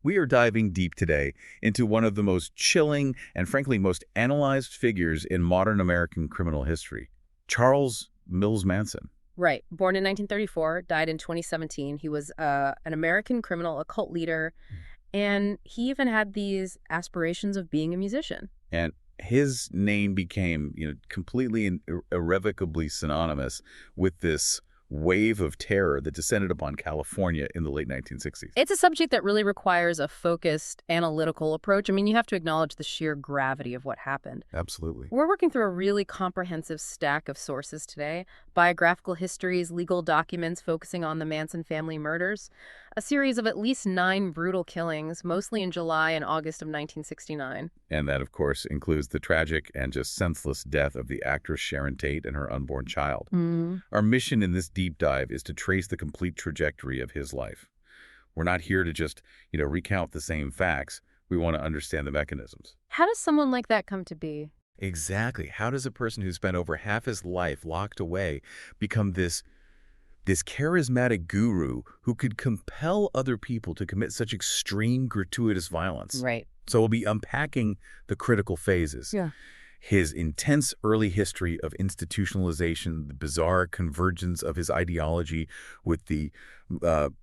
We are diving deep today into one of the most chilling and frankly most analyzed figures in modern American criminal history, Charles Mills Manson. Right. Born in 1934, died in 2017. He was an American criminal, a cult leader, and he even had these aspirations of being a musician. And his name became, completely and irrevocably synonymous with this wave of terror that descended upon California in the late 1960s. It's a subject that really requires a focused, analytical approach. I mean, you have to acknowledge the sheer gravity of what happened. Absolutely. We're working through a really comprehensive stack of sources today: biographical histories, legal documents focusing on the Manson family murders, a series of at least 9 brutal killings, mostly in July and August of 1969. And that, of course, includes the tragic and just senseless death of the actress Sharon Tate and her unborn child. Our mission in this deep dive is to trace the complete trajectory of his life. We're not here to just, recount the same facts. We want to understand the mechanisms. How does someone like that come to be? Exactly. How does a person who spent over half his life locked away become this charismatic guru who could compel other people to commit such extreme, gratuitous violence? Right. So we'll be unpacking the critical phases. Yeah. His intense early history of institutionalization, the bizarre convergence of his ideology with the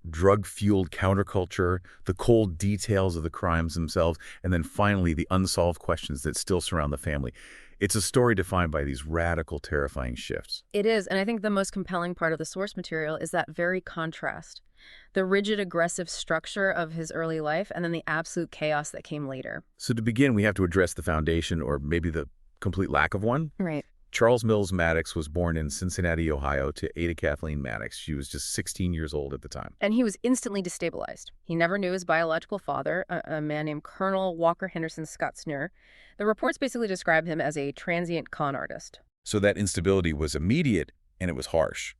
drug-fueled counterculture, the cold details of the crimes themselves, and then finally the unsolved questions that still surround the family. It's a story defined by these radical, terrifying shifts. It is, and I think the most compelling part of the source material is that very contrast. The rigid, aggressive structure of his early life and then the absolute chaos that came later. So to begin, we have to address the foundation, or maybe the complete lack of one. Right. Charles Mills Maddox was born in Cincinnati, Ohio, to Ada Kathleen Maddox. She was just 16 years old at the time. And he was instantly destabilized. He never knew his biological father, a man named Colonel Walker Henderson Scott Snur. The reports basically describe him as a transient con artist. So that instability was immediate, and it was harsh.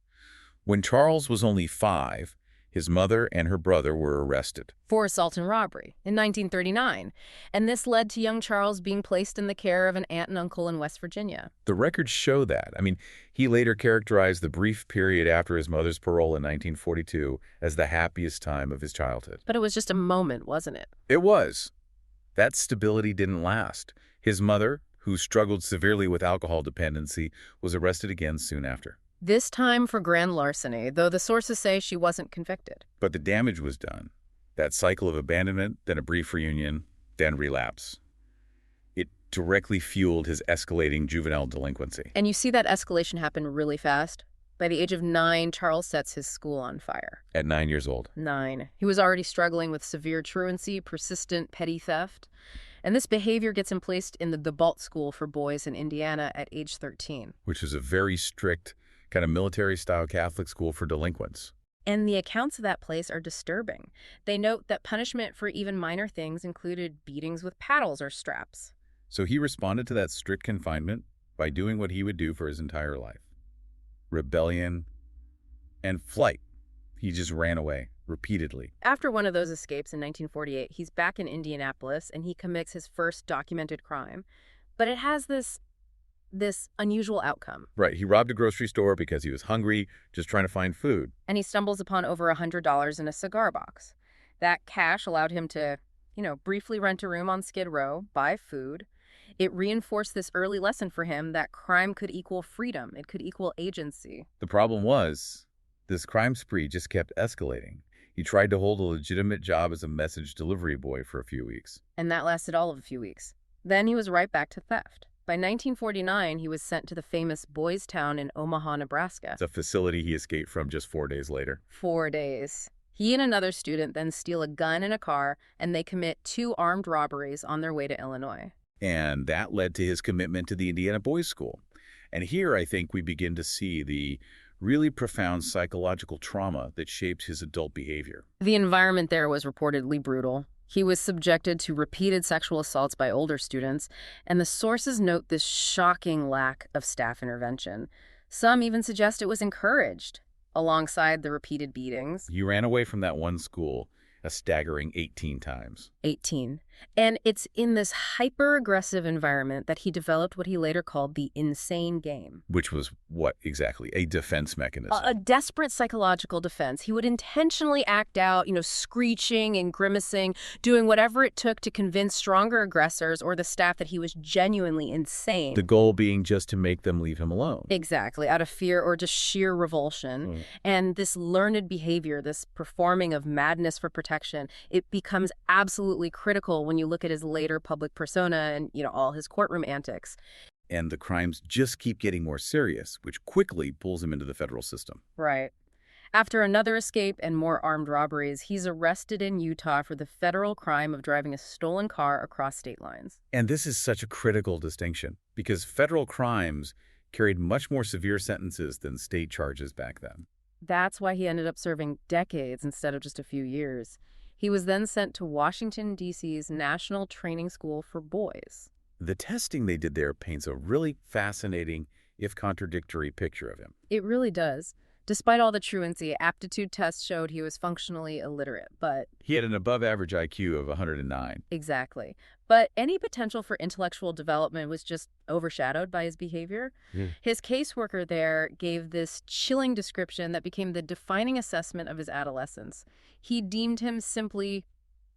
When Charles was only 5, his mother and her brother were arrested For assault and robbery in 1939. And this led to young Charles being placed in the care of an aunt and uncle in West Virginia. The records show that. I mean, he later characterized the brief period after his mother's parole in 1942 as the happiest time of his childhood. But it was just a moment, wasn't it? It was. That stability didn't last. His mother, who struggled severely with alcohol dependency, was arrested again soon after. This time for grand larceny, though the sources say she wasn't convicted. But the damage was done. That cycle of abandonment, then a brief reunion, then relapse. It directly fueled his escalating juvenile delinquency. And you see that escalation happen really fast. By the age of 9, Charles sets his school on fire. At 9 years old. 9. He was already struggling with severe truancy, persistent petty theft. And this behavior gets him placed in the Debalt School for Boys in Indiana at age 13. Which is a very strict kind of military-style Catholic school for delinquents. And the accounts of that place are disturbing. They note that punishment for even minor things included beatings with paddles or straps. So he responded to that strict confinement by doing what he would do for his entire life. Rebellion and flight. He just ran away repeatedly. After one of those escapes in 1948, he's back in Indianapolis and he commits his first documented crime. But it has this unusual outcome. Right. He robbed a grocery store because he was hungry, just trying to find food. And he stumbles upon over $100 in a cigar box. That cash allowed him to, briefly rent a room on Skid Row, buy food. It reinforced this early lesson for him that crime could equal freedom. It could equal agency. The problem was, this crime spree just kept escalating. He tried to hold a legitimate job as a message delivery boy for a few weeks. And that lasted all of a few weeks. Then he was right back to theft. By 1949, he was sent to the famous Boys Town in Omaha, Nebraska. It's a facility he escaped from just 4 days later. 4 days. He and another student then steal a gun and a car, and they commit 2 armed robberies on their way to Illinois. And that led to his commitment to the Indiana Boys School. And here, I think, we begin to see the really profound psychological trauma that shaped his adult behavior. The environment there was reportedly brutal. He was subjected to repeated sexual assaults by older students, and the sources note this shocking lack of staff intervention. Some even suggest it was encouraged, alongside the repeated beatings. He ran away from that one school a staggering 18 times. 18. And it's in this hyper-aggressive environment that he developed what he later called the insane game. Which was what exactly? A defense mechanism. A desperate psychological defense. He would intentionally act out, screeching and grimacing, doing whatever it took to convince stronger aggressors or the staff that he was genuinely insane. The goal being just to make them leave him alone. Exactly, out of fear or just sheer revulsion. And this learned behavior, this performing of madness for protection, it becomes absolutely critical when you look at his later public persona and, all his courtroom antics. And the crimes just keep getting more serious, which quickly pulls him into the federal system. Right. After another escape and more armed robberies, he's arrested in Utah for the federal crime of driving a stolen car across state lines. And this is such a critical distinction, because federal crimes carried much more severe sentences than state charges back then. That's why he ended up serving decades instead of just a few years. He was then sent to Washington, D.C.'s National Training School for Boys. The testing they did there paints a really fascinating, if contradictory, picture of him. It really does. Despite all the truancy, aptitude tests showed he was functionally illiterate, but... He had an above-average IQ of 109. Exactly. But any potential for intellectual development was just overshadowed by his behavior. His caseworker there gave this chilling description that became the defining assessment of his adolescence. He deemed him simply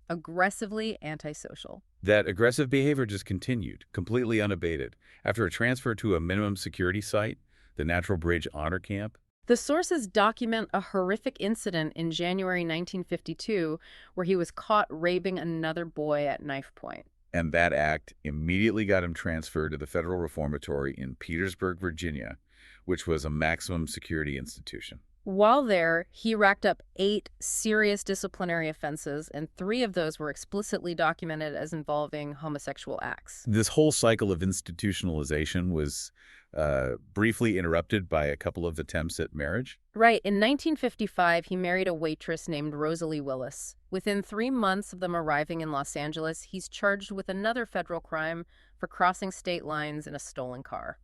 aggressively antisocial. That aggressive behavior just continued, completely unabated. After a transfer to a minimum security site, the Natural Bridge Honor Camp, the sources document a horrific incident in January 1952 where he was caught raping another boy at knife point. And that act immediately got him transferred to the Federal Reformatory in Petersburg, Virginia, which was a maximum security institution. While there, he racked up 8 serious disciplinary offenses, and 3 of those were explicitly documented as involving homosexual acts. This whole cycle of institutionalization was briefly interrupted by a couple of attempts at marriage. Right. In 1955, he married a waitress named Rosalie Willis. Within 3 months of them arriving in Los Angeles, he's charged with another federal crime for crossing state lines in a stolen car.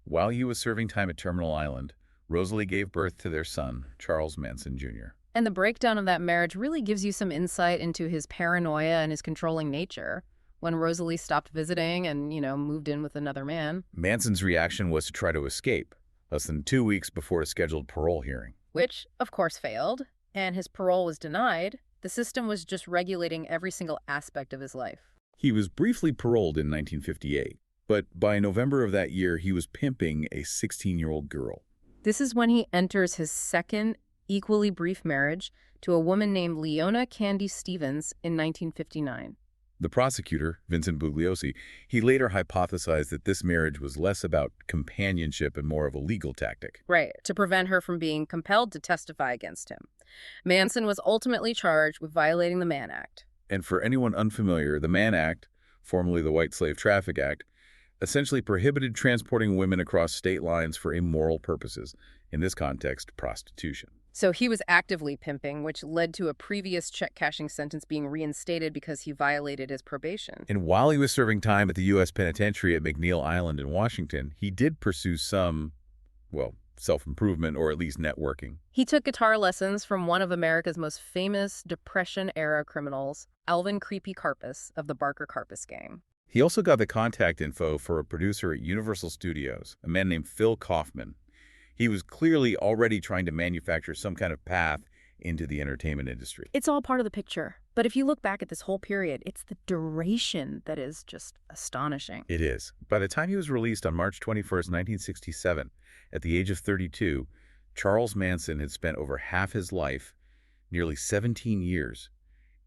While he was serving time at Terminal Island, Rosalie gave birth to their son, Charles Manson, Jr. And the breakdown of that marriage really gives you some insight into his paranoia and his controlling nature. When Rosalie stopped visiting and, moved in with another man. Manson's reaction was to try to escape, less than 2 weeks before a scheduled parole hearing. Which, of course, failed, and his parole was denied. The system was just regulating every single aspect of his life. He was briefly paroled in 1958, but by November of that year, he was pimping a 16-year-old girl. This is when he enters his second, equally brief marriage to a woman named Leona Candy Stevens in 1959. The prosecutor, Vincent Bugliosi, he later hypothesized that this marriage was less about companionship and more of a legal tactic. Right, to prevent her from being compelled to testify against him. Manson was ultimately charged with violating the Mann Act. And for anyone unfamiliar, the Mann Act, formerly the White Slave Traffic Act, essentially prohibited transporting women across state lines for immoral purposes, in this context, prostitution. So he was actively pimping, which led to a previous check-cashing sentence being reinstated because he violated his probation. And while he was serving time at the U.S. Penitentiary at McNeil Island in Washington, he did pursue some, self-improvement or at least networking. He took guitar lessons from one of America's most famous Depression-era criminals, Alvin Creepy Karpis of the Barker Karpis gang. He also got the contact info for a producer at Universal Studios, a man named Phil Kaufman. He was clearly already trying to manufacture some kind of path into the entertainment industry. It's all part of the picture. But if you look back at this whole period, it's the duration that is just astonishing. It is. By the time he was released on March 21st, 1967, at the age of 32, Charles Manson had spent over half his life, nearly 17 years,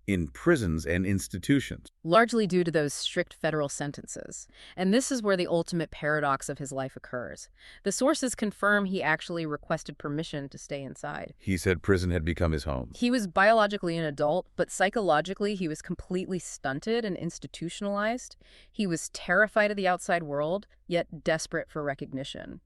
in prisons and institutions. Largely due to those strict federal sentences. And this is where the ultimate paradox of his life occurs. The sources confirm he actually requested permission to stay inside. He said prison had become his home. He was biologically an adult, but psychologically he was completely stunted and institutionalized. He was terrified of the outside world, yet desperate for recognition.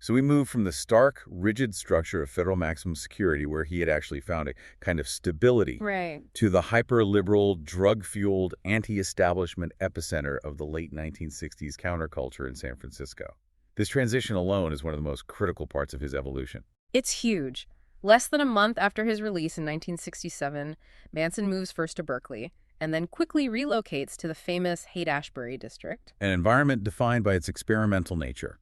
So we moved from the stark, rigid structure of federal maximum security, where he had actually found a kind of stability, right, to the hyper-liberal, drug-fueled, anti-establishment epicenter of the late 1960s counterculture in San Francisco. This transition alone is one of the most critical parts of his evolution. It's huge. Less than a month after his release in 1967, Manson moves first to Berkeley, and then quickly relocates to the famous Haight-Ashbury district. An environment defined by its experimental nature.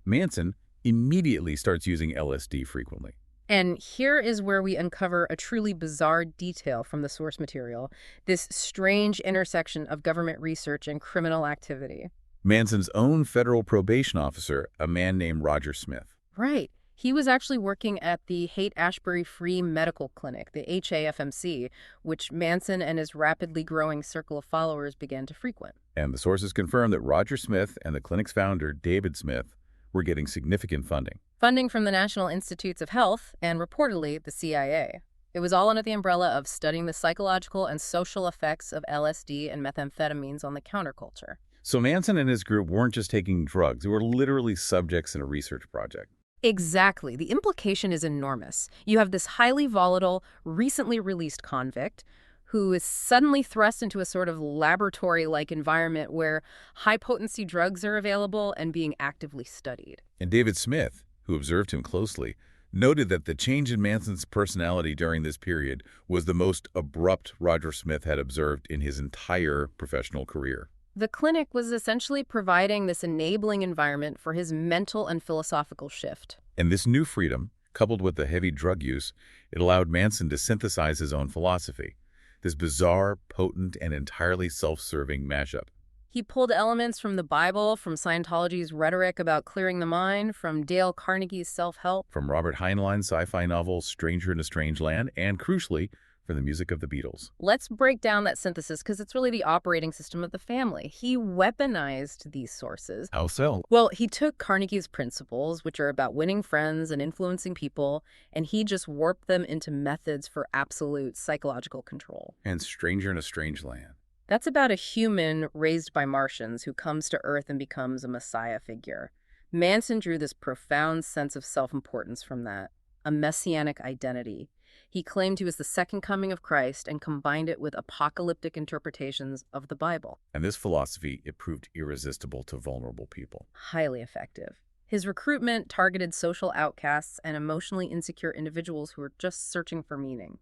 Manson immediately starts using LSD frequently. And here is where we uncover a truly bizarre detail from the source material, this strange intersection of government research and criminal activity. Manson's own federal probation officer, a man named Roger Smith. Right. He was actually working at the Haight-Ashbury Free Medical Clinic, the HAFMC, which Manson and his rapidly growing circle of followers began to frequent. And the sources confirm that Roger Smith and the clinic's founder, David Smith, were getting significant funding. Funding from the National Institutes of Health and, reportedly, the CIA. It was all under the umbrella of studying the psychological and social effects of LSD and methamphetamines on the counterculture. So Manson and his group weren't just taking drugs. They were literally subjects in a research project. Exactly. The implication is enormous. You have this highly volatile, recently released convict who is suddenly thrust into a sort of laboratory-like environment where high-potency drugs are available and being actively studied. And David Smith, who observed him closely, noted that the change in Manson's personality during this period was the most abrupt Roger Smith had observed in his entire professional career. The clinic was essentially providing this enabling environment for his mental and philosophical shift. And this new freedom, coupled with the heavy drug use, it allowed Manson to synthesize his own philosophy, this bizarre, potent, and entirely self-serving mashup. He pulled elements from the Bible, from Scientology's rhetoric about clearing the mind, from Dale Carnegie's self-help, From Robert Heinlein's sci-fi novel Stranger in a Strange Land, and crucially, from the music of the Beatles. Let's break down that synthesis because it's really the operating system of the family. He weaponized these sources. How so? Well, he took Carnegie's principles, which are about winning friends and influencing people, and he just warped them into methods for absolute psychological control. And Stranger in a Strange Land. That's about a human raised by Martians who comes to Earth and becomes a messiah figure. Manson drew this profound sense of self-importance from that, a messianic identity. He claimed he was the second coming of Christ and combined it with apocalyptic interpretations of the Bible. And this philosophy, it proved irresistible to vulnerable people. Highly effective. His recruitment targeted social outcasts and emotionally insecure individuals who were just searching for meaning.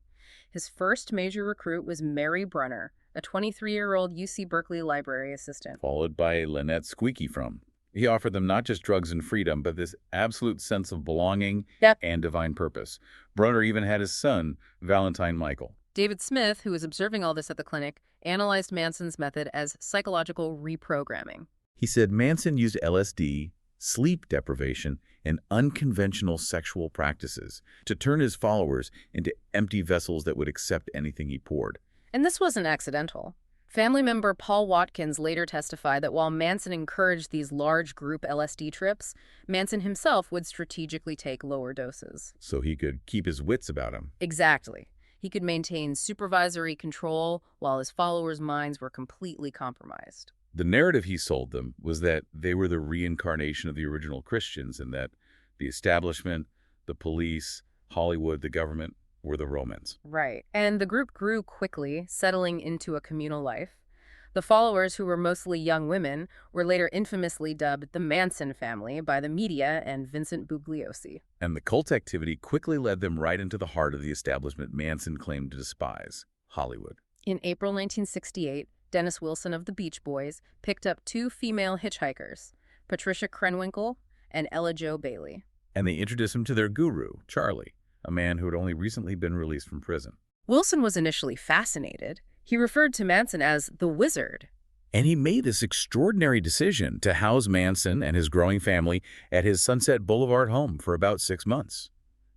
His first major recruit was Mary Brunner, a 23-year-old UC Berkeley library assistant. Followed by Lynette Squeaky Frum. He offered them not just drugs and freedom, but this absolute sense of belonging and divine purpose. Brunner even had his son, Valentine Michael. David Smith, who was observing all this at the clinic, analyzed Manson's method as psychological reprogramming. He said Manson used LSD, sleep deprivation, and unconventional sexual practices to turn his followers into empty vessels that would accept anything he poured. And this wasn't accidental. Family member Paul Watkins later testified that while Manson encouraged these large group LSD trips, Manson himself would strategically take lower doses. So he could keep his wits about him. Exactly. He could maintain supervisory control while his followers' minds were completely compromised. The narrative he sold them was that they were the reincarnation of the original Christians and that the establishment, the police, Hollywood, the government, were the Romans. Right. And the group grew quickly, settling into a communal life. The followers, who were mostly young women, were later infamously dubbed the Manson Family by the media and Vincent Bugliosi. And the cult activity quickly led them right into the heart of the establishment Manson claimed to despise, Hollywood. In April 1968, Dennis Wilson of the Beach Boys picked up two female hitchhikers, Patricia Krenwinkel and Ella Jo Bailey. And they introduced him to their guru, Charlie, a man who had only recently been released from prison. Wilson was initially fascinated. He referred to Manson as the Wizard. And he made this extraordinary decision to house Manson and his growing family at his Sunset Boulevard home for about 6 months.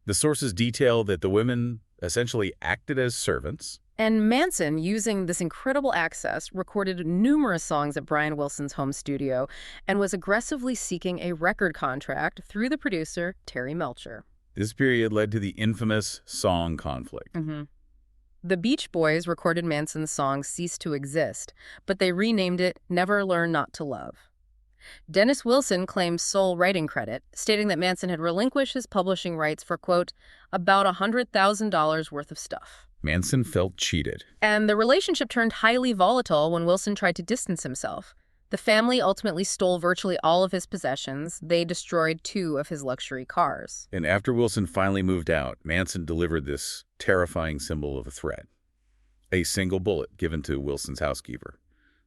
The sources detail that the women essentially acted as servants. And Manson, using this incredible access, recorded numerous songs at Brian Wilson's home studio and was aggressively seeking a record contract through the producer, Terry Melcher. This period led to the infamous song conflict. The Beach Boys recorded Manson's song Cease to Exist, but they renamed it Never Learn Not to Love. Dennis Wilson claimed sole writing credit, stating that Manson had relinquished his publishing rights for, quote, about $100,000 worth of stuff. Manson felt cheated. And the relationship turned highly volatile when Wilson tried to distance himself. The family ultimately stole virtually all of his possessions. They destroyed 2 of his luxury cars. And after Wilson finally moved out, Manson delivered this terrifying symbol of a threat. A single bullet given to Wilson's housekeeper.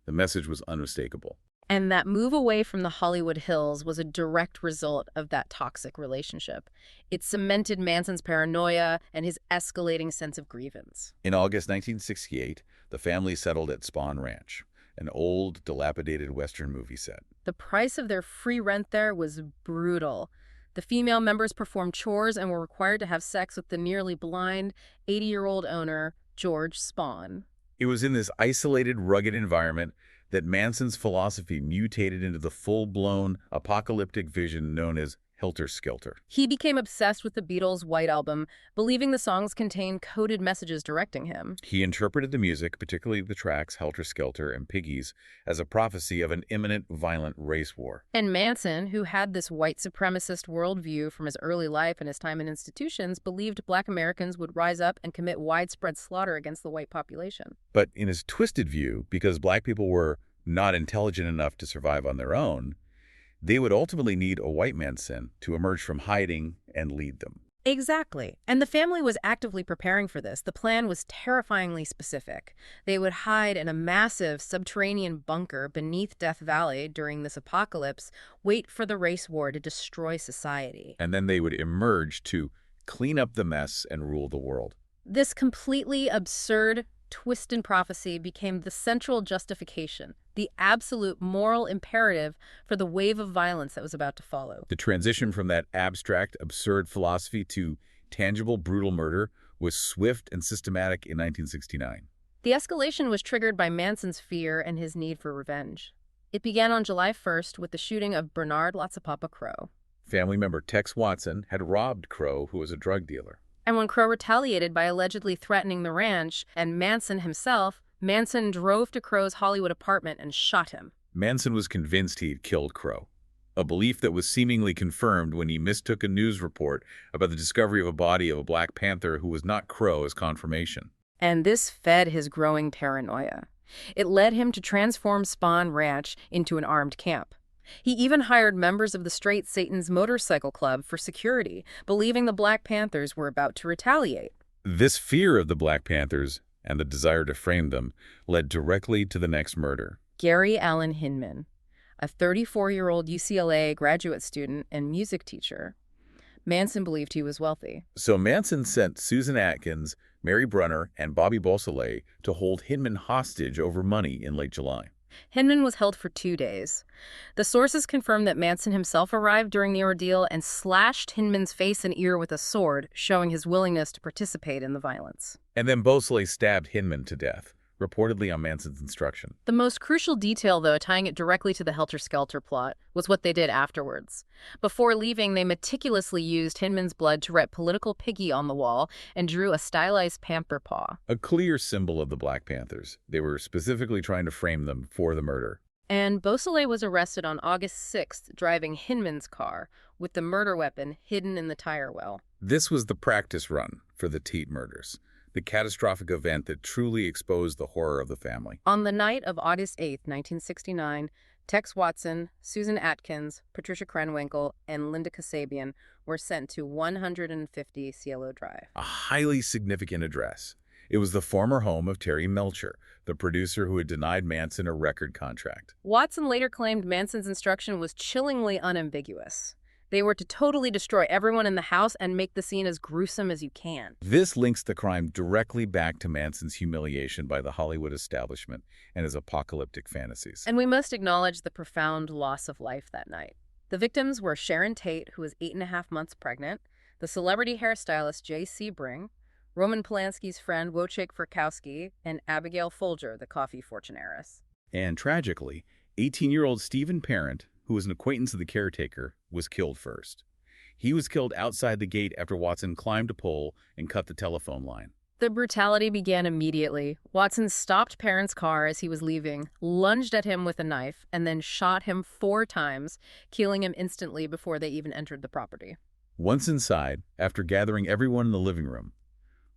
The message was unmistakable. And that move away from the Hollywood Hills was a direct result of that toxic relationship. It cemented Manson's paranoia and his escalating sense of grievance. In August 1968, the family settled at Spahn Ranch, an old, dilapidated Western movie set. The price of their free rent there was brutal. The female members performed chores and were required to have sex with the nearly blind 80-year-old owner, George Spahn. It was in this isolated, rugged environment that Manson's philosophy mutated into the full-blown, apocalyptic vision known as helter-skelter. He became obsessed with the Beatles' White Album, believing the songs contained coded messages directing him. He interpreted the music, particularly the tracks Helter Skelter and Piggies, as a prophecy of an imminent, violent race war. And Manson, who had this white supremacist worldview from his early life and his time in institutions, believed Black Americans would rise up and commit widespread slaughter against the white population. But in his twisted view, because Black people were not intelligent enough to survive on their own, they would ultimately need a white Manson to emerge from hiding and lead them. Exactly. And the family was actively preparing for this. The plan was terrifyingly specific. They would hide in a massive subterranean bunker beneath Death Valley during this apocalypse, wait for the race war to destroy society. And then they would emerge to clean up the mess and rule the world. This completely absurd twist in prophecy became the central justification, the absolute moral imperative for the wave of violence that was about to follow. The transition from that abstract, absurd philosophy to tangible, brutal murder was swift and systematic in 1969. The escalation was triggered by Manson's fear and his need for revenge. It began on July 1st with the shooting of Bernard Latsapapa Crow. Family member Tex Watson had robbed Crow, who was a drug dealer. And when Crow retaliated by allegedly threatening the ranch and Manson himself, Manson drove to Crow's Hollywood apartment and shot him. Manson was convinced he'd killed Crow, a belief that was seemingly confirmed when he mistook a news report about the discovery of a body of a Black Panther who was not Crow as confirmation. And this fed his growing paranoia. It led him to transform Spahn Ranch into an armed camp. He even hired members of the Straight Satan's motorcycle club for security, believing the Black Panthers were about to retaliate. This fear of the Black Panthers and the desire to frame them led directly to the next murder. Gary Allen Hinman, a 34-year-old UCLA graduate student and music teacher. Manson believed he was wealthy. So Manson sent Susan Atkins, Mary Brunner, and Bobby Beausoleil to hold Hinman hostage over money in late July. Hinman was held for 2 days. The sources confirmed that Manson himself arrived during the ordeal and slashed Hinman's face and ear with a sword, showing his willingness to participate in the violence. And then Beausoleil stabbed Hinman to death, reportedly on Manson's instruction. The most crucial detail, though, tying it directly to the helter-skelter plot, was what they did afterwards. Before leaving, they meticulously used Hinman's blood to write political piggy on the wall and drew a stylized panther paw. A clear symbol of the Black Panthers. They were specifically trying to frame them for the murder. And Beausoleil was arrested on August 6th, driving Hinman's car, with the murder weapon hidden in the tire well. This was the practice run for the Teat murders, the catastrophic event that truly exposed the horror of the family. On the night of August 8th, 1969, Tex Watson, Susan Atkins, Patricia Krenwinkel, and Linda Kasabian were sent to 150 Cielo Drive. A highly significant address. It was the former home of Terry Melcher, the producer who had denied Manson a record contract. Watson later claimed Manson's instruction was chillingly unambiguous. They were to totally destroy everyone in the house and make the scene as gruesome as you can. This links the crime directly back to Manson's humiliation by the Hollywood establishment and his apocalyptic fantasies. And we must acknowledge the profound loss of life that night. The victims were Sharon Tate, who was 8.5 months pregnant, the celebrity hairstylist J.C. Bring, Roman Polanski's friend Wojciech Frykowski, and Abigail Folger, the coffee fortune heiress. And tragically, 18-year-old Stephen Parent, who was an acquaintance of the caretaker, was killed first. He was killed outside the gate after Watson climbed a pole and cut the telephone line. The brutality began immediately. Watson stopped Parent's car as he was leaving, lunged at him with a knife, and then shot him 4 times, killing him instantly before they even entered the property. Once inside, after gathering everyone in the living room,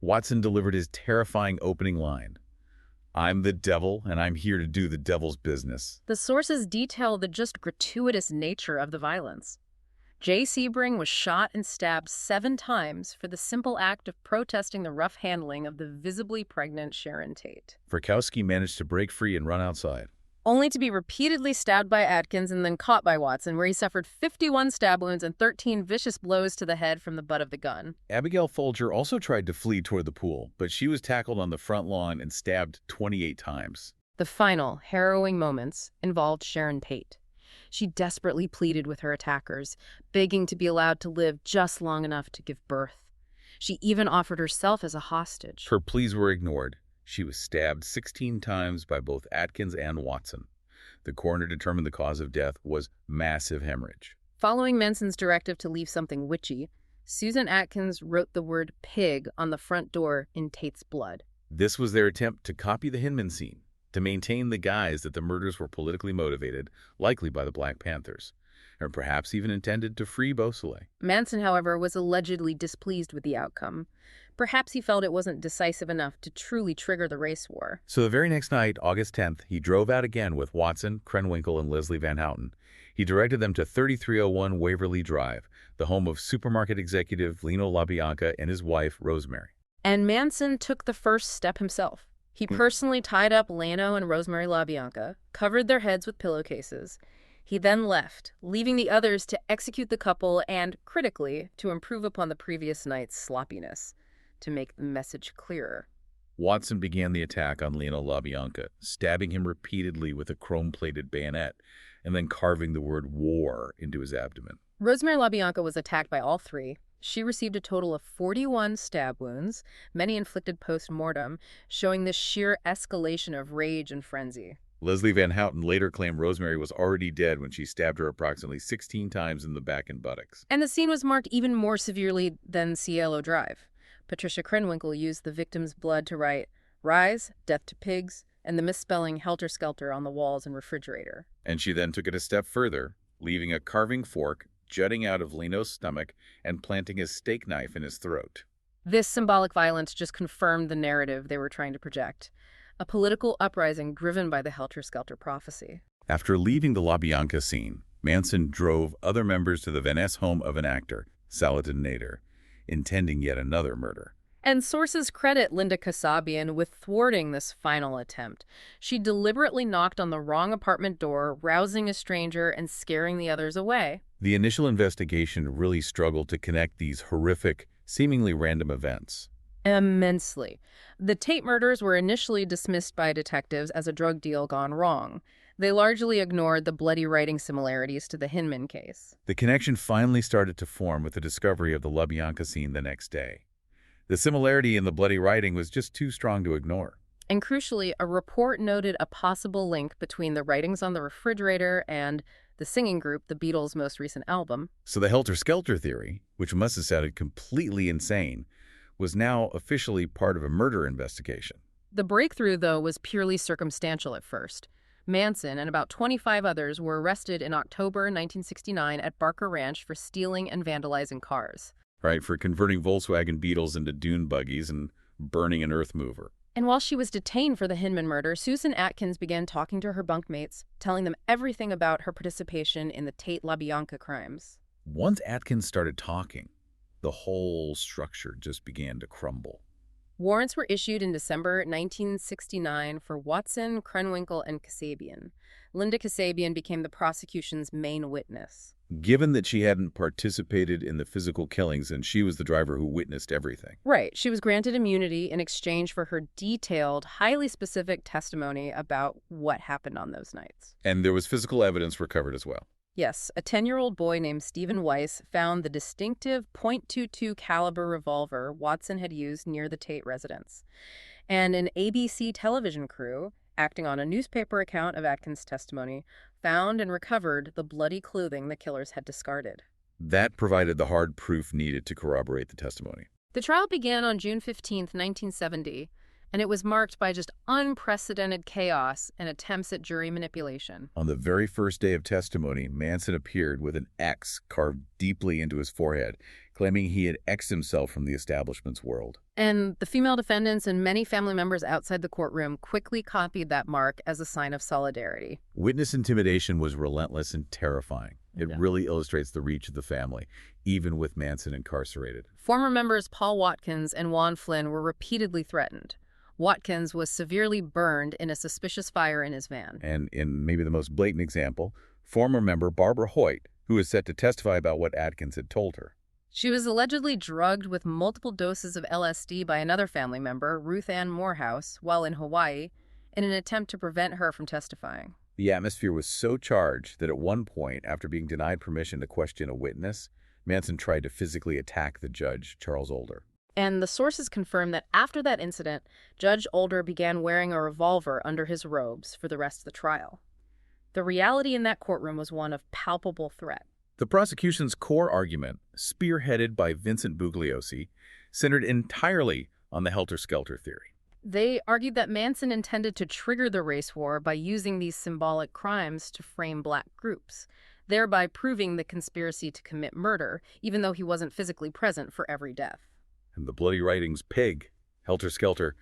Watson delivered his terrifying opening line, "I'm the devil, and I'm here to do the devil's business." The sources detail the just gratuitous nature of the violence. Jay Sebring was shot and stabbed 7 times for the simple act of protesting the rough handling of the visibly pregnant Sharon Tate, Verkowski managed to break free and run outside. only to be repeatedly stabbed by Atkins and then caught by Watson, where he suffered 51 stab wounds and 13 vicious blows to the head from the butt of the gun. Abigail Folger also tried to flee toward the pool, but she was tackled on the front lawn and stabbed 28 times. The final, harrowing moments involved Sharon Tate. She desperately pleaded with her attackers, begging to be allowed to live just long enough to give birth. She even offered herself as a hostage. Her pleas were ignored. She was stabbed 16 times by both Atkins and Watson. The coroner determined the cause of death was massive hemorrhage. Following Manson's directive to leave something witchy, Susan Atkins wrote the word pig on the front door in Tate's blood. This was their attempt to copy the Hinman scene, to maintain the guise that the murders were politically motivated, likely by the Black Panthers, or perhaps even intended to free Beausoleil. Manson, however, was allegedly displeased with the outcome. Perhaps he felt it wasn't decisive enough to truly trigger the race war. So the very next night, August 10th, he drove out again with Watson, Krenwinkel, and Leslie Van Houten. He directed them to 3301 Waverly Drive, the home of supermarket executive Lino LaBianca and his wife, Rosemary. And Manson took the first step himself. He personally tied up Lano and Rosemary LaBianca, covered their heads with pillowcases. He then left, leaving the others to execute the couple and, critically, to improve upon the previous night's sloppiness, to make the message clearer. Watson began the attack on Lino LaBianca, stabbing him repeatedly with a chrome-plated bayonet, and then carving the word war into his abdomen. Rosemary LaBianca was attacked by all three. She received a total of 41 stab wounds, many inflicted post-mortem, showing the sheer escalation of rage and frenzy. Leslie Van Houten later claimed Rosemary was already dead when she stabbed her approximately 16 times in the back and buttocks. And the scene was marked even more severely than Cielo Drive. Patricia Krenwinkel used the victim's blood to write "Rise, Death to Pigs," and the misspelling "Helter Skelter" on the walls and refrigerator. And she then took it a step further, leaving a carving fork jutting out of Lino's stomach and planting a steak knife in his throat. This symbolic violence just confirmed the narrative they were trying to project, a political uprising driven by the Helter Skelter prophecy. After leaving the LaBianca scene, Manson drove other members to the Van Ness home of an actor, Saladin Nader, intending yet another murder. And sources credit Linda Kasabian with thwarting this final attempt. She deliberately knocked on the wrong apartment door, rousing a stranger and scaring the others away. The initial investigation really struggled to connect these horrific, seemingly random events. Immensely. The Tate murders were initially dismissed by detectives as a drug deal gone wrong. They largely ignored the bloody writing similarities to the Hinman case. The connection finally started to form with the discovery of the LaBianca scene the next day. The similarity in the bloody writing was just too strong to ignore. And crucially, a report noted a possible link between the writings on the refrigerator and the singing group, the Beatles' most recent album. So the helter-skelter theory, which must have sounded completely insane, was now officially part of a murder investigation. The breakthrough, though, was purely circumstantial at first. Manson and about 25 others were arrested in October 1969 at Barker Ranch for stealing and vandalizing cars. Right, for converting Volkswagen Beetles into dune buggies and burning an earth mover. And while she was detained for the Hinman murder, Susan Atkins began talking to her bunkmates, telling them everything about her participation in the Tate LaBianca crimes. Once Atkins started talking, the whole structure just began to crumble. Warrants were issued in December 1969 for Watson, Krenwinkel, and Kasabian. Linda Kasabian became the prosecution's main witness. Given that she hadn't participated in the physical killings and she was the driver who witnessed everything. Right. She was granted immunity in exchange for her detailed, highly specific testimony about what happened on those nights. And there was physical evidence recovered as well. Yes, a 10-year-old boy named Stephen Weiss found the distinctive .22 caliber revolver Watson had used near the Tate residence. And an ABC television crew, acting on a newspaper account of Atkins' testimony, found and recovered the bloody clothing the killers had discarded. That provided the hard proof needed to corroborate the testimony. The trial began on June 15, 1970, and it was marked by just unprecedented chaos and attempts at jury manipulation. On the very first day of testimony, Manson appeared with an X carved deeply into his forehead, claiming he had X'd himself from the establishment's world. And the female defendants and many family members outside the courtroom quickly copied that mark as a sign of solidarity. Witness intimidation was relentless and terrifying. It really illustrates the reach of the family, even with Manson incarcerated. Former members Paul Watkins and Juan Flynn were repeatedly threatened. Watkins was severely burned in a suspicious fire in his van. And in maybe the most blatant example, former member Barbara Hoyt, who is set to testify about what Atkins had told her. She was allegedly drugged with multiple doses of LSD by another family member, Ruth Ann Morehouse, while in Hawaii, in an attempt to prevent her from testifying. The atmosphere was so charged that at one point, after being denied permission to question a witness, Manson tried to physically attack the judge, Charles Older. And the sources confirm that after that incident, Judge Older began wearing a revolver under his robes for the rest of the trial. The reality in that courtroom was one of palpable threat. The prosecution's core argument, spearheaded by Vincent Bugliosi, centered entirely on the helter-skelter theory. They argued that Manson intended to trigger the race war by using these symbolic crimes to frame black groups, thereby proving the conspiracy to commit murder, even though he wasn't physically present for every death. And the bloody writings pig, helter-skelter,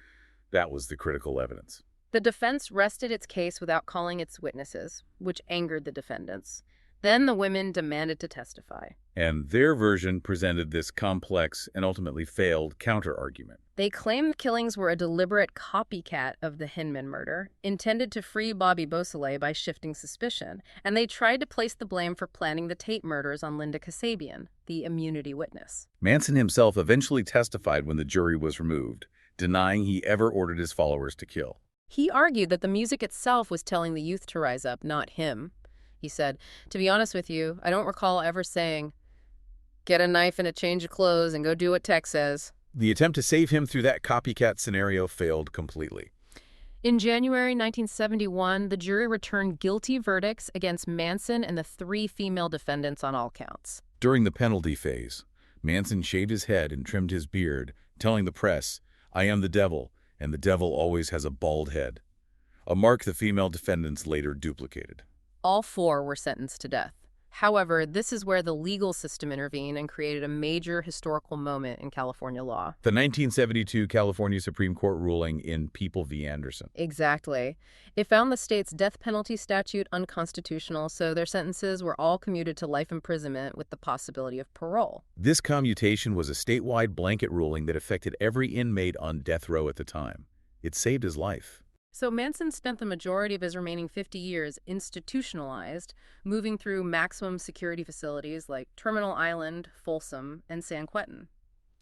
that was the critical evidence. The defense rested its case without calling its witnesses, which angered the defendants. Then the women demanded to testify. And their version presented this complex and ultimately failed counter-argument. They claimed the killings were a deliberate copycat of the Hinman murder, intended to free Bobby Beausoleil by shifting suspicion, and they tried to place the blame for planning the Tate murders on Linda Kasabian, the immunity witness. Manson himself eventually testified when the jury was removed, denying he ever ordered his followers to kill. He argued that the music itself was telling the youth to rise up, not him. He said, "To be honest with you, I don't recall ever saying, 'Get a knife and a change of clothes and go do what Tex says.'" The attempt to save him through that copycat scenario failed completely. In January 1971, the jury returned guilty verdicts against Manson and the 3 female defendants on all counts. During the penalty phase, Manson shaved his head and trimmed his beard, telling the press, "I am the devil, and the devil always has a bald head," a mark the female defendants later duplicated. All 4 were sentenced to death. However, this is where the legal system intervened and created a major historical moment in California law. The 1972 California Supreme Court ruling in People v. Anderson. Exactly. It found the state's death penalty statute unconstitutional, so their sentences were all commuted to life imprisonment with the possibility of parole. This commutation was a statewide blanket ruling that affected every inmate on death row at the time. It saved his life. So Manson spent the majority of his remaining 50 years institutionalized, moving through maximum security facilities like Terminal Island, Folsom, and San Quentin.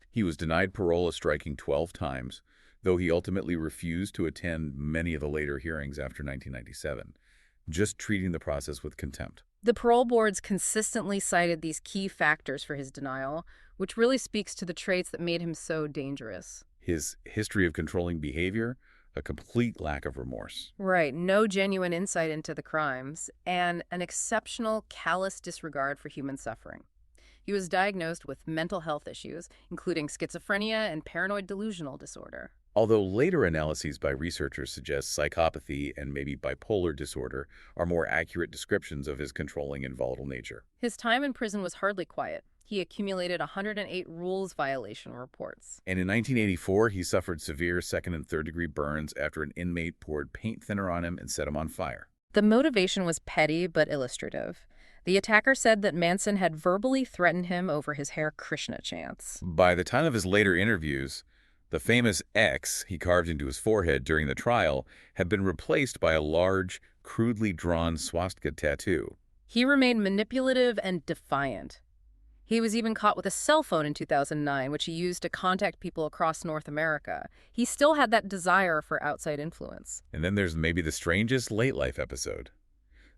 He was denied parole a striking 12 times, though he ultimately refused to attend many of the later hearings after 1997, just treating the process with contempt. The parole boards consistently cited these key factors for his denial, which really speaks to the traits that made him so dangerous. His history of controlling behavior, a complete lack of remorse. Right, no genuine insight into the crimes, and an exceptional callous disregard for human suffering. He was diagnosed with mental health issues, including schizophrenia and paranoid delusional disorder. Although later analyses by researchers suggest psychopathy and maybe bipolar disorder are more accurate descriptions of his controlling and volatile nature. His time in prison was hardly quiet. He accumulated 108 rules violation reports. And in 1984, he suffered severe second and third degree burns after an inmate poured paint thinner on him and set him on fire. The motivation was petty but illustrative. The attacker said that Manson had verbally threatened him over his Hare Krishna chants. By the time of his later interviews, the famous X he carved into his forehead during the trial had been replaced by a large, crudely drawn swastika tattoo. He remained manipulative and defiant. He was even caught with a cell phone in 2009, which he used to contact people across North America. He still had that desire for outside influence. And then there's maybe the strangest late life episode.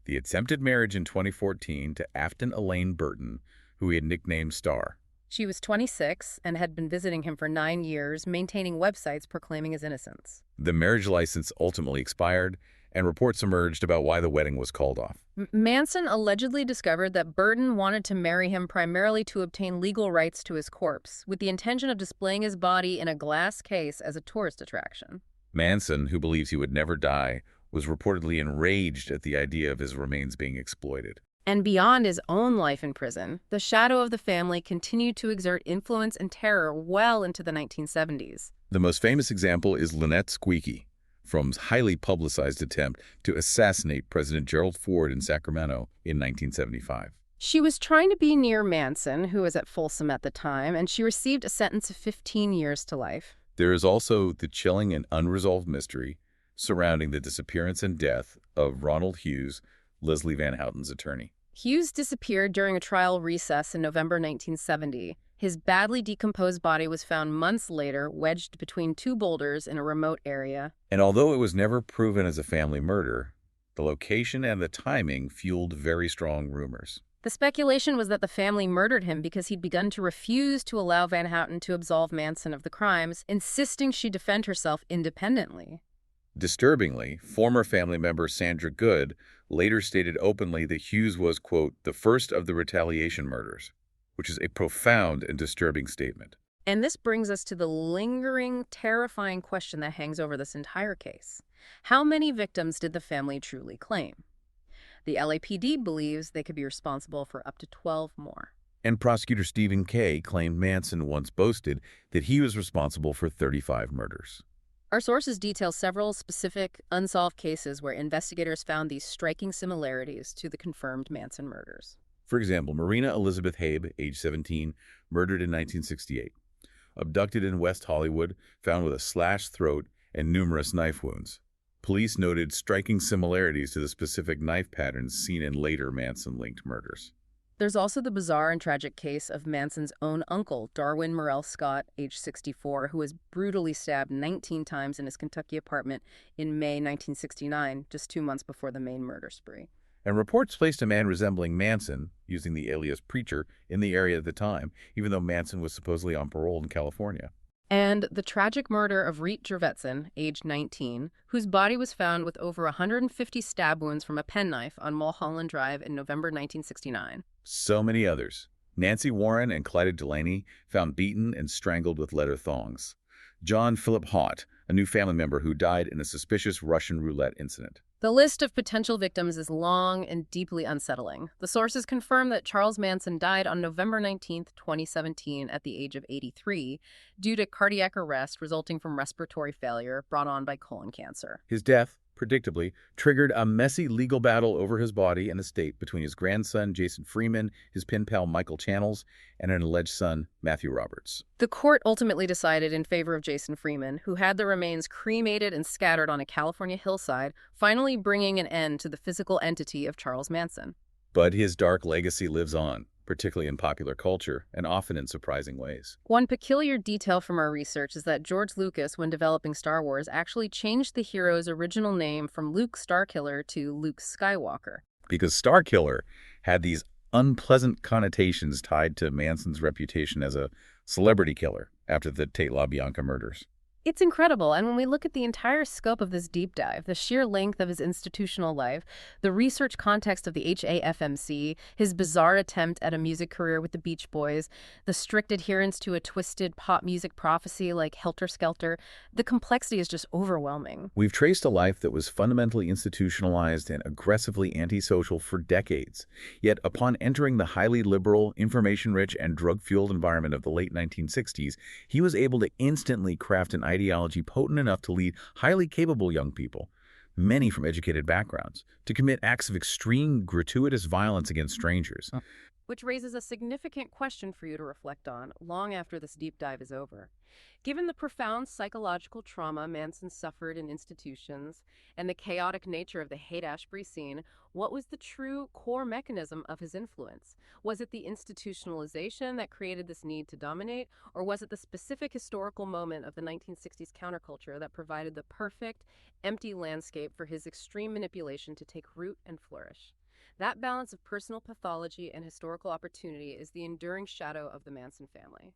The attempted marriage in 2014 to Afton Elaine Burton, who he had nicknamed Star. She was 26 and had been visiting him for 9 years, maintaining websites proclaiming his innocence. The marriage license ultimately expired, and reports emerged about why the wedding was called off. Manson allegedly discovered that Burton wanted to marry him primarily to obtain legal rights to his corpse, with the intention of displaying his body in a glass case as a tourist attraction. Manson, who believes he would never die, was reportedly enraged at the idea of his remains being exploited. And beyond his own life in prison, the shadow of the family continued to exert influence and terror well into the 1970s. The most famous example is Lynette Squeaky, from highly publicized attempt to assassinate President Gerald Ford in Sacramento in 1975. She was trying to be near Manson, who was at Folsom at the time, and she received a sentence of 15 years to life. There is also the chilling and unresolved mystery surrounding the disappearance and death of Ronald Hughes, Leslie Van Houten's attorney. Hughes disappeared during a trial recess in November 1970. His badly decomposed body was found months later, wedged between two boulders in a remote area. And although it was never proven as a family murder, the location and the timing fueled very strong rumors. The speculation was that the family murdered him because he'd begun to refuse to allow Van Houten to absolve Manson of the crimes, insisting she defend herself independently. Disturbingly, former family member Sandra Good later stated openly that Hughes was, quote, the first of the retaliation murders, which is a profound and disturbing statement. And this brings us to the lingering, terrifying question that hangs over this entire case. How many victims did the family truly claim? The LAPD believes they could be responsible for up to 12 more. And prosecutor Stephen Kay claimed Manson once boasted that he was responsible for 35 murders. Our sources detail several specific, unsolved cases where investigators found these striking similarities to the confirmed Manson murders. For example, Marina Elizabeth Habe, age 17, murdered in 1968. Abducted in West Hollywood, found with a slashed throat and numerous knife wounds. Police noted striking similarities to the specific knife patterns seen in later Manson-linked murders. There's also the bizarre and tragic case of Manson's own uncle, Darwin Morrell Scott, age 64, who was brutally stabbed 19 times in his Kentucky apartment in May 1969, just 2 months before the main murder spree. And reports placed a man resembling Manson, using the alias Preacher, in the area at the time, even though Manson was supposedly on parole in California. And the tragic murder of Reet Jervetson, age 19, whose body was found with over 150 stab wounds from a penknife on Mulholland Drive in November 1969. So many others. Nancy Warren and Clyde Delaney found beaten and strangled with leather thongs. John Philip Haught, a new family member who died in a suspicious Russian roulette incident. The list of potential victims is long and deeply unsettling. The sources confirm that Charles Manson died on November 19, 2017, at the age of 83, due to cardiac arrest resulting from respiratory failure brought on by colon cancer. His death, predictably, triggered a messy legal battle over his body and estate between his grandson, Jason Freeman, his pen pal, Michael Channels, and an alleged son, Matthew Roberts. The court ultimately decided in favor of Jason Freeman, who had the remains cremated and scattered on a California hillside, finally bringing an end to the physical entity of Charles Manson. But his dark legacy lives on, particularly in popular culture, and often in surprising ways. One peculiar detail from our research is that George Lucas, when developing Star Wars, actually changed the hero's original name from Luke Starkiller to Luke Skywalker. Because Starkiller had these unpleasant connotations tied to Manson's reputation as a celebrity killer after the Tate LaBianca murders. It's incredible, and when we look at the entire scope of this deep dive, the sheer length of his institutional life, the research context of the HAFMC, his bizarre attempt at a music career with the Beach Boys, the strict adherence to a twisted pop music prophecy like Helter Skelter, the complexity is just overwhelming. We've traced a life that was fundamentally institutionalized and aggressively antisocial for decades. Yet upon entering the highly liberal, information-rich, and drug-fueled environment of the late 1960s, he was able to instantly craft an ideology potent enough to lead highly capable young people, many from educated backgrounds, to commit acts of extreme, gratuitous violence against strangers. Which raises a significant question for you to reflect on long after this deep dive is over. Given the profound psychological trauma Manson suffered in institutions and the chaotic nature of the Haight-Ashbury scene, what was the true core mechanism of his influence? Was it the institutionalization that created this need to dominate, or was it the specific historical moment of the 1960s counterculture that provided the perfect, empty landscape for his extreme manipulation to take root and flourish? That balance of personal pathology and historical opportunity is the enduring shadow of the Manson family.